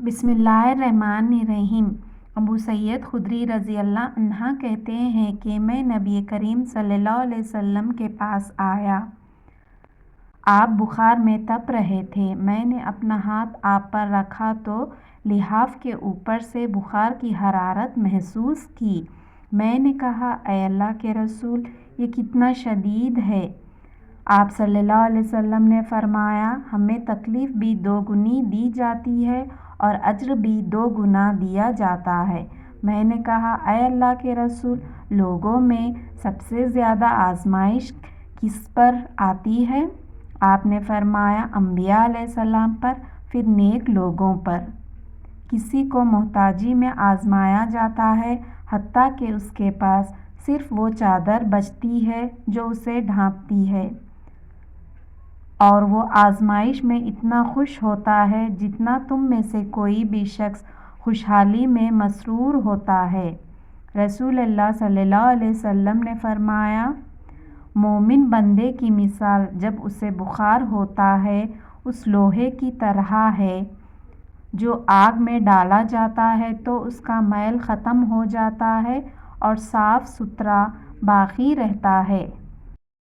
بسم اللہ الرحمن الرحیم۔ ابو سعید خدری رضی اللہ عنہ کہتے ہیں کہ میں نبی کریم صلی اللہ علیہ وسلم کے پاس آیا۔ آپ بخار میں تپ رہے تھے۔ میں نے اپنا ہاتھ آپ پر رکھا تو لحاف کے اوپر سے بخار کی حرارت محسوس کی۔ میں نے کہا، اے اللہ کے رسول، یہ کتنا شدید ہے؟ آپ صلی اللہ علیہ وسلم نے فرمایا، ہمیں تکلیف بھی دوگنی دی جاتی ہے اور اجر بھی 2 گنا دیا جاتا ہے۔ میں نے کہا، اے اللہ کے رسول، لوگوں میں سب سے زیادہ آزمائش کس پر آتی ہے؟ آپ نے فرمایا، انبیاء علیہ السلام پر، پھر نیک لوگوں پر۔ کسی کو محتاجی میں آزمایا جاتا ہے، حتیٰ کہ اس کے پاس صرف وہ چادر بچتی ہے جو اسے ڈھانپتی ہے، اور وہ آزمائش میں اتنا خوش ہوتا ہے جتنا تم میں سے کوئی بھی شخص خوشحالی میں مسرور ہوتا ہے۔ رسول اللہ صلی اللہ علیہ وسلم نے فرمایا، مومن بندے کی مثال جب اسے بخار ہوتا ہے اس لوہے کی طرح ہے جو آگ میں ڈالا جاتا ہے تو اس کا میل ختم ہو جاتا ہے اور صاف ستھرا باقی رہتا ہے۔